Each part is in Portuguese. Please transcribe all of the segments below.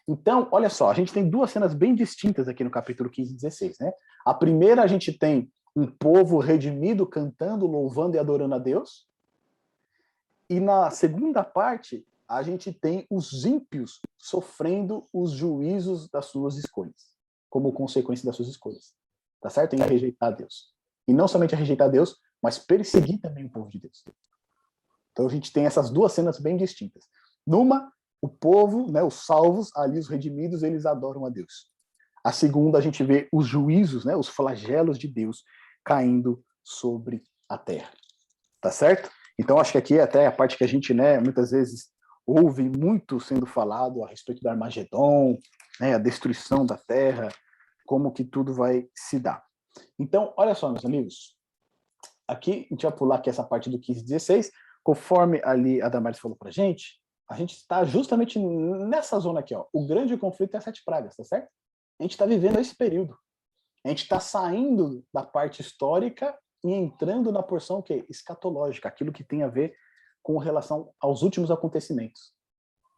Então, olha só, a gente tem duas cenas bem distintas aqui no capítulo 15 e 16, né? A primeira, a gente tem um povo redimido cantando, louvando e adorando a Deus. E na segunda parte, a gente tem os ímpios sofrendo os juízos das suas escolhas, como consequência das suas escolhas. Tá certo? Em rejeitar a Deus. E não somente rejeitar a Deus, mas perseguir também o povo de Deus. Então a gente tem essas duas cenas bem distintas. Numa, o povo, né, os salvos, ali os redimidos, eles adoram a Deus. A segunda, a gente vê os juízos, né, os flagelos de Deus caindo sobre a terra. Tá certo? Então acho que aqui é até a parte que a gente, né, muitas vezes ouve muito sendo falado a respeito do Armagedon, né, a destruição da terra, como que tudo vai se dar. Então, olha só, meus amigos, aqui a gente vai pular aqui essa parte do 15 e 16, conforme ali a Damares falou pra gente, a gente está justamente nessa zona aqui, ó. O grande conflito é as 7 pragas, tá certo? A gente está vivendo esse período. A gente está saindo da parte histórica e entrando na porção que escatológica, aquilo que tem a ver com relação aos últimos acontecimentos.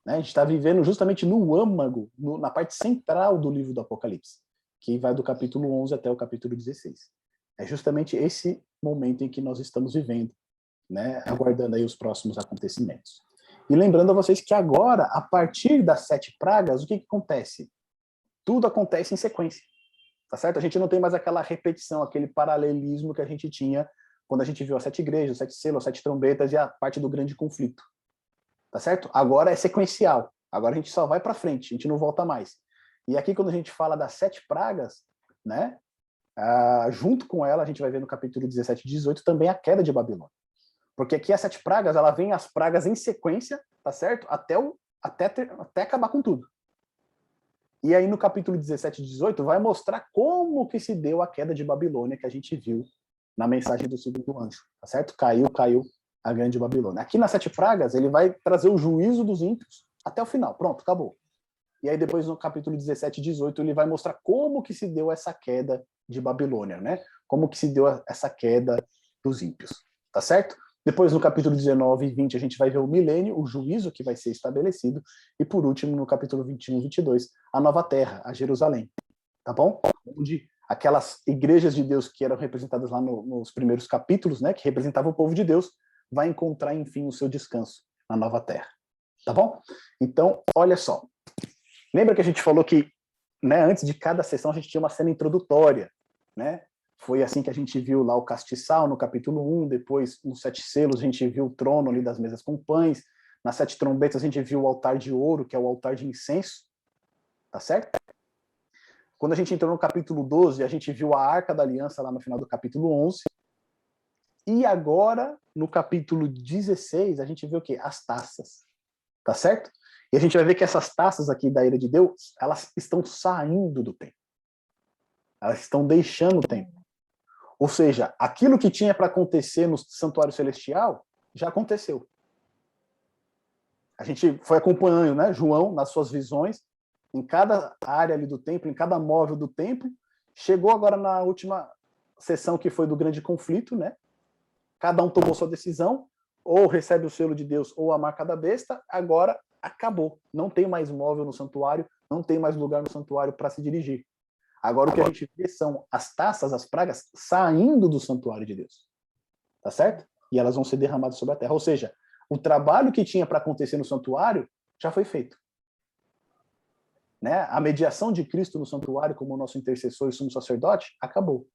Né? A gente está vivendo justamente no âmago, na parte central do livro do Apocalipse, que vai do capítulo 11 até o capítulo 16. É justamente esse momento em que nós estamos vivendo, né? Aguardando aí os próximos acontecimentos. E lembrando a vocês que agora, a partir das 7 pragas, o que acontece? Tudo acontece em sequência. Tá certo? A gente não tem mais aquela repetição, aquele paralelismo que a gente tinha quando a gente viu as 7 igrejas, os 7 selos, as 7 trombetas e a parte do grande conflito. Tá certo? Agora é sequencial. Agora a gente só vai para frente, a gente não volta mais. E aqui quando a gente fala das 7 pragas, né? Junto com ela, a gente vai ver no capítulo 17 e 18 também a queda de Babilônia. Porque aqui as 7 pragas, ela vem as pragas em sequência, tá certo? Até acabar com tudo. E aí no capítulo 17 e 18 vai mostrar como que se deu a queda de Babilônia que a gente viu na mensagem do segundo anjo, tá certo? Caiu a grande Babilônia. Aqui nas 7 pragas ele vai trazer o juízo dos ímpios até o final, pronto, acabou. E aí depois no capítulo 17 e 18 ele vai mostrar como que se deu essa queda de Babilônia, né? Como que se deu essa queda dos ímpios, tá certo? Depois, no capítulo 19 e 20, a gente vai ver o milênio, o juízo que vai ser estabelecido. E, por último, no capítulo 21 e 22, a nova terra, a Jerusalém. Tá bom? Onde aquelas igrejas de Deus que eram representadas lá nos primeiros capítulos, né, que representavam o povo de Deus, vai encontrar, enfim, o seu descanso na nova terra. Tá bom? Então, olha só. Lembra que a gente falou que, né, antes de cada sessão, a gente tinha uma cena introdutória, né? Foi assim que a gente viu lá o castiçal no capítulo 1, depois nos 7 selos a gente viu o trono ali das mesas com pães, nas 7 trombetas a gente viu o altar de ouro, que é o altar de incenso, tá certo? Quando a gente entrou no capítulo 12, a gente viu a Arca da Aliança lá no final do capítulo 11, e agora, no capítulo 16, a gente vê o quê? As taças, tá certo? E a gente vai ver que essas taças aqui da ira de Deus, elas estão saindo do templo. Elas estão deixando o templo. Ou seja, aquilo que tinha para acontecer no santuário celestial já aconteceu. A gente foi acompanhando, né, João, nas suas visões, em cada área ali do templo, em cada móvel do templo. Chegou agora na última sessão que foi do grande conflito, né? Cada um tomou sua decisão, ou recebe o selo de Deus ou a marca da besta. Agora acabou. Não tem mais móvel no santuário, não tem mais lugar no santuário para se dirigir. Agora o que a gente vê são as taças, as pragas, saindo do santuário de Deus. Tá certo? E elas vão ser derramadas sobre a terra. Ou seja, o trabalho que tinha para acontecer no santuário já foi feito. Né? A mediação de Cristo no santuário como nosso intercessor e sumo sacerdote acabou.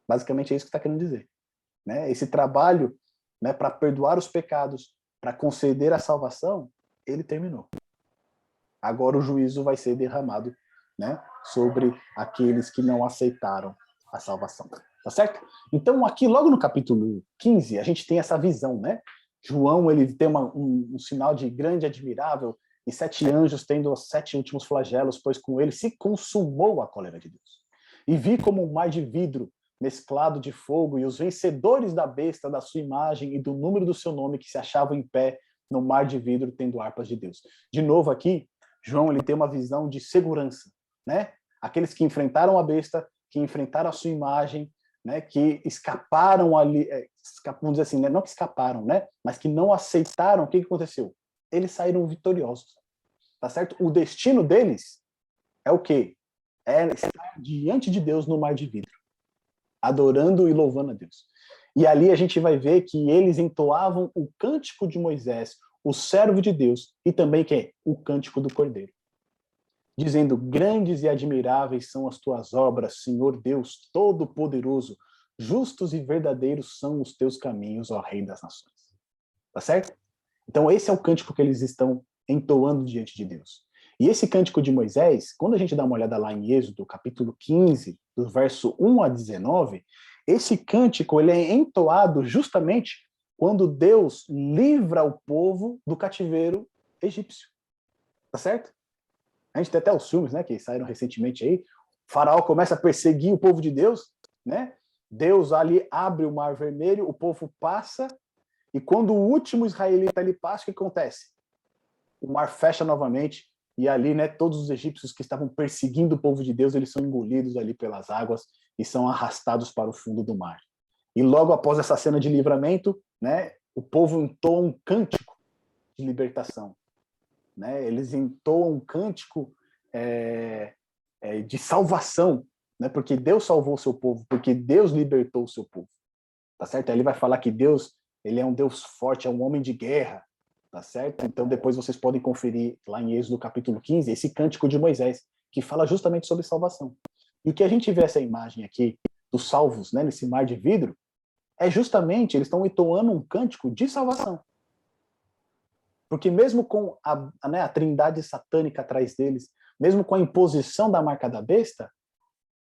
Basicamente é isso que está querendo dizer. Né? Esse trabalho, né, para perdoar os pecados, para conceder a salvação, ele terminou. Agora o juízo vai ser derramado, né, sobre aqueles que não aceitaram a salvação. Tá certo? Então, aqui, logo no capítulo 15, a gente tem essa visão, né? João, ele tem um sinal de grande e admirável, e 7 anjos tendo os 7 últimos flagelos, pois com ele se consumou a cólera de Deus. E vi como um mar de vidro, mesclado de fogo, e os vencedores da besta, da sua imagem e do número do seu nome, que se achavam em pé no mar de vidro, tendo harpas de Deus. De novo aqui, João, ele tem uma visão de segurança, né? Aqueles que enfrentaram a besta, que enfrentaram a sua imagem, né? Que escaparam ali, vamos dizer assim, né? Não que escaparam, né? Mas que não aceitaram, o que aconteceu? Eles saíram vitoriosos. tá certo? O destino deles é o quê? É estar diante de Deus no mar de vidro, adorando e louvando a Deus. E ali a gente vai ver que eles entoavam o cântico de Moisés, o servo de Deus, e também que é o cântico do Cordeiro, dizendo: grandes e admiráveis são as tuas obras, Senhor Deus Todo-Poderoso, justos e verdadeiros são os teus caminhos, ó Rei das Nações. Tá certo? Então esse é o cântico que eles estão entoando diante de Deus. E esse cântico de Moisés, quando a gente dá uma olhada lá em Êxodo, capítulo 15, do verso 1 a 19, esse cântico ele é entoado justamente quando Deus livra o povo do cativeiro egípcio. Tá certo? A gente tem até os filmes, né, que saíram recentemente aí. O faraó começa a perseguir o povo de Deus, né? Deus ali abre o mar vermelho, o povo passa, e quando o último israelita ali passa, o que acontece? O mar fecha novamente, e ali, né, todos os egípcios que estavam perseguindo o povo de Deus, eles são engolidos ali pelas águas e são arrastados para o fundo do mar. E logo após essa cena de livramento, né, o povo entoa um cântico de libertação. Né? Eles entoam um cântico de salvação, né? Porque Deus salvou o seu povo, porque Deus libertou o seu povo. Tá certo? Aí ele vai falar que Deus, ele é um Deus forte, é um homem de guerra. Tá certo? Então depois vocês podem conferir lá em Êxodo capítulo 15, esse cântico de Moisés, que fala justamente sobre salvação. E o que a gente vê essa imagem aqui dos salvos, né, nesse mar de vidro, é justamente, eles estão entoando um cântico de salvação. Porque mesmo com a trindade satânica atrás deles, mesmo com a imposição da marca da besta,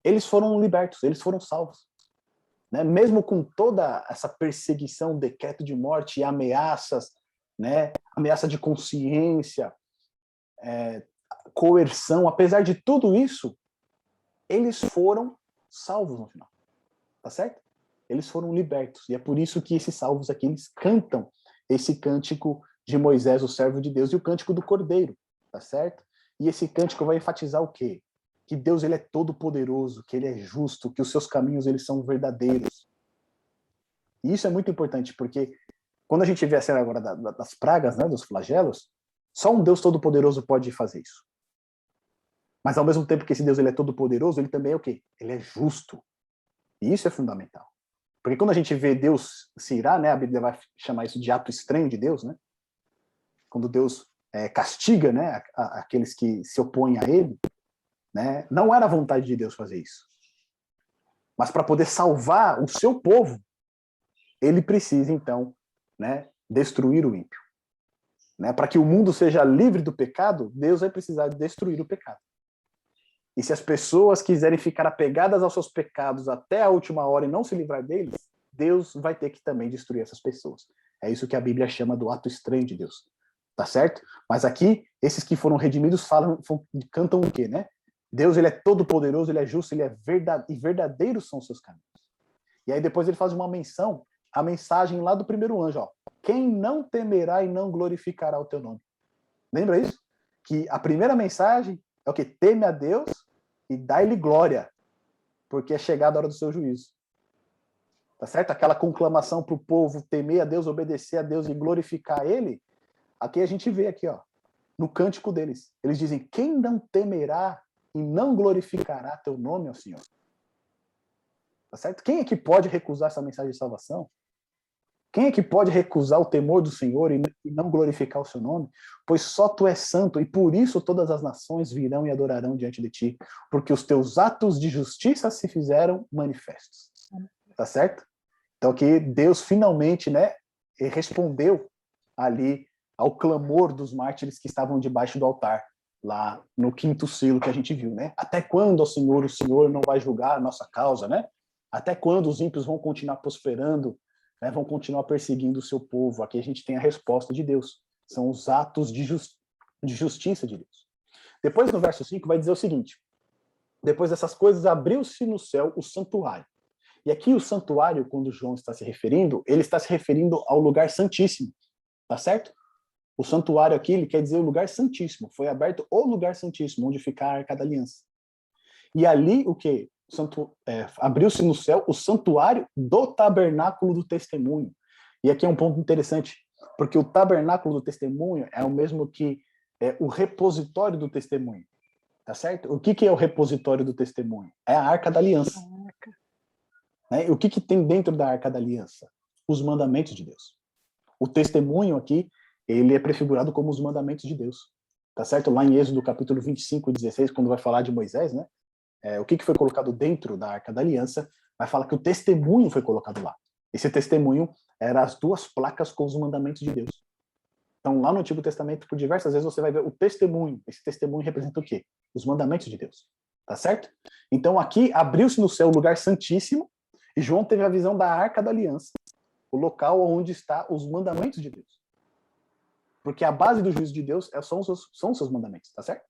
eles foram libertos, eles foram salvos. Né? Mesmo com toda essa perseguição, decreto de morte e ameaças, né? Ameaça de consciência, coerção, apesar de tudo isso, eles foram salvos no final. Tá certo? Eles foram libertos. E é por isso que esses salvos aqui, eles cantam esse cântico de Moisés, o servo de Deus, e o cântico do Cordeiro, tá certo? E esse cântico vai enfatizar o quê? Que Deus, ele é todo poderoso, que ele é justo, que os seus caminhos, eles são verdadeiros. E isso é muito importante, porque quando a gente vê a cena agora das pragas, né, dos flagelos, só um Deus todo poderoso pode fazer isso. Mas ao mesmo tempo que esse Deus, ele é todo poderoso, ele também é o quê? Ele é justo. E isso é fundamental. Porque quando a gente vê Deus se irar, né, a Bíblia vai chamar isso de ato estranho de Deus, né? Quando Deus castiga, né, aqueles que se opõem a ele, né, não era a vontade de Deus fazer isso. Mas para poder salvar o seu povo, ele precisa, então, né, destruir o ímpio. Né? Para que o mundo seja livre do pecado, Deus vai precisar destruir o pecado. E se as pessoas quiserem ficar apegadas aos seus pecados até a última hora e não se livrar deles, Deus vai ter que também destruir essas pessoas. É isso que a Bíblia chama do ato estranho de Deus. Tá certo? Mas aqui, esses que foram redimidos cantam o quê, né? Deus, ele é todo poderoso, ele é justo, ele é verdade, e verdadeiros são os seus caminhos. E aí depois ele faz uma menção, a mensagem lá do primeiro anjo, ó. Quem não temerá e não glorificará o teu nome. Lembra isso? Que a primeira mensagem é o que? Teme a Deus e dá-lhe glória, porque é chegada a hora do seu juízo. Tá certo? Aquela conclamação para o povo temer a Deus, obedecer a Deus e glorificar ele, aqui a gente vê aqui, ó, no cântico deles. Eles dizem: quem não temerá e não glorificará teu nome, ó Senhor? Tá certo? Quem é que pode recusar essa mensagem de salvação? Quem é que pode recusar o temor do Senhor e não glorificar o seu nome? Pois só tu és santo, e por isso todas as nações virão e adorarão diante de ti, porque os teus atos de justiça se fizeram manifestos. Tá certo? Então que Deus finalmente, né, respondeu ali ao clamor dos mártires que estavam debaixo do altar, lá no quinto selo que a gente viu, né? Até quando, ó Senhor, o Senhor não vai julgar a nossa causa, né? Até quando os ímpios vão continuar prosperando, né, vão continuar perseguindo o seu povo? Aqui a gente tem a resposta de Deus. São os atos de justiça de Deus. Depois, no verso 5, vai dizer o seguinte: depois dessas coisas, abriu-se no céu o santuário. E aqui o santuário, quando João está se referindo, ele está se referindo ao lugar santíssimo. Tá certo? O santuário aqui, ele quer dizer o lugar santíssimo. Foi aberto o lugar santíssimo, onde fica a Arca da Aliança. E ali, o quê? Abriu-se no céu o santuário do tabernáculo do testemunho. E aqui é um ponto interessante, porque o tabernáculo do testemunho é o mesmo que é o repositório do testemunho. Tá certo? O que é o repositório do testemunho? É a Arca da Aliança. Né? E o que tem dentro da Arca da Aliança? Os mandamentos de Deus. O testemunho aqui, ele é prefigurado como os mandamentos de Deus. Tá certo? Lá em Êxodo capítulo 25, 16, quando vai falar de Moisés, né? O que foi colocado dentro da Arca da Aliança, vai falar que o testemunho foi colocado lá. Esse testemunho era as duas placas com os mandamentos de Deus. Então, lá no Antigo Testamento, por diversas vezes, você vai ver o testemunho. Esse testemunho representa o quê? Os mandamentos de Deus. Tá certo? Então, aqui, abriu-se no céu o lugar santíssimo, e João teve a visão da Arca da Aliança, o local onde está os mandamentos de Deus. Porque a base do juízo de Deus são os seus mandamentos, tá certo?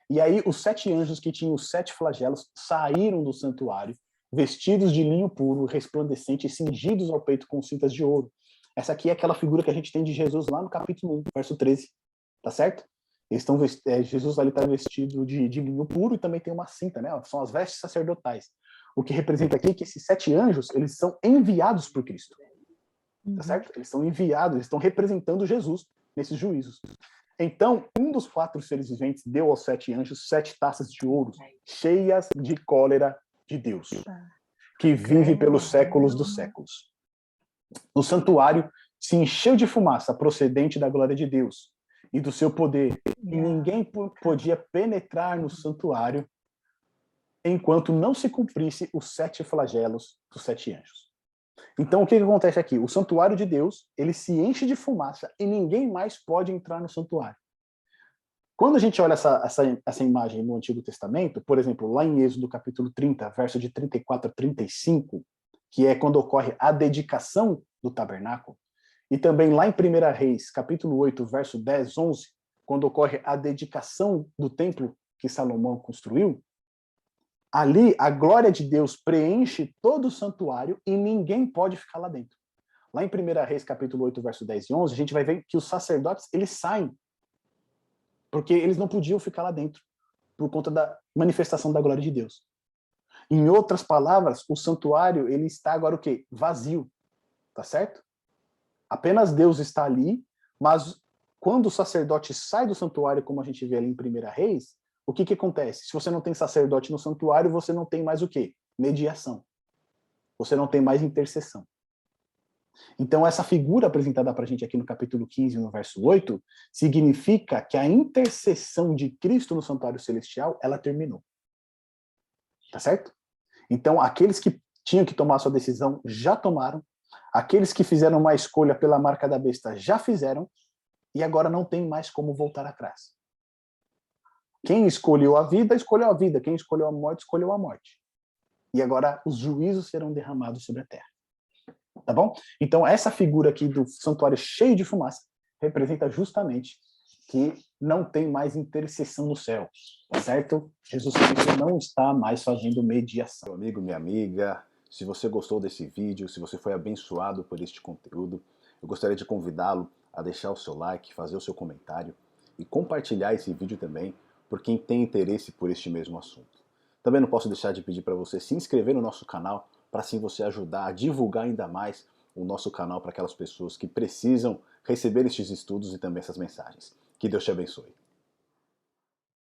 E aí, os 7 anjos que tinham os 7 flagelos saíram do santuário, vestidos de linho puro, resplandecente, e cingidos ao peito com cintas de ouro. Essa aqui é aquela figura que a gente tem de Jesus lá no capítulo 1, verso 13. Tá certo? Jesus ali está vestido de linho puro e também tem uma cinta, né? São as vestes sacerdotais. O que representa aqui é que esses 7 anjos, eles são enviados por Cristo. Tá certo? Eles são enviados, eles estão representando Jesus nesses juízos. Então, um dos 4 seres viventes deu aos 7 anjos 7 taças de ouro, cheias de cólera de Deus, que vive pelos séculos dos séculos. No santuário se encheu de fumaça procedente da glória de Deus e do seu poder, e ninguém podia penetrar no santuário enquanto não se cumprisse os 7 flagelos dos 7 anjos. Então, o que acontece aqui? O santuário de Deus, ele se enche de fumaça e ninguém mais pode entrar no santuário. Quando a gente olha essa imagem no Antigo Testamento, por exemplo, lá em Êxodo capítulo 30, verso de 34 a 35, que é quando ocorre a dedicação do tabernáculo, e também lá em 1 Reis, capítulo 8, verso 10, 11, quando ocorre a dedicação do templo que Salomão construiu, ali a glória de Deus preenche todo o santuário e ninguém pode ficar lá dentro. Lá em 1 Reis, capítulo 8, verso 10 e 11, a gente vai ver que os sacerdotes, eles saem, porque eles não podiam ficar lá dentro, por conta da manifestação da glória de Deus. Em outras palavras, o santuário, ele está agora o quê? Vazio, tá certo? Apenas Deus está ali, mas quando o sacerdote sai do santuário, como a gente vê ali em 1 Reis, o que acontece? Se você não tem sacerdote no santuário, você não tem mais o quê? Mediação. Você não tem mais intercessão. Então, essa figura apresentada para a gente aqui no capítulo 15, no verso 8, significa que a intercessão de Cristo no santuário celestial, ela terminou. Tá certo? Então, aqueles que tinham que tomar sua decisão já tomaram, aqueles que fizeram uma escolha pela marca da besta já fizeram, e agora não tem mais como voltar atrás. Quem escolheu a vida, escolheu a vida. Quem escolheu a morte, escolheu a morte. E agora os juízos serão derramados sobre a terra. Tá bom? Então, essa figura aqui do santuário cheio de fumaça representa justamente que não tem mais intercessão no céu, tá certo? Jesus Cristo não está mais fazendo mediação. Meu amigo, minha amiga, se você gostou desse vídeo, se você foi abençoado por este conteúdo, eu gostaria de convidá-lo a deixar o seu like, fazer o seu comentário e compartilhar esse vídeo também por quem tem interesse por este mesmo assunto. Também não posso deixar de pedir para você se inscrever no nosso canal, para assim você ajudar a divulgar ainda mais o nosso canal para aquelas pessoas que precisam receber estes estudos e também essas mensagens. Que Deus te abençoe.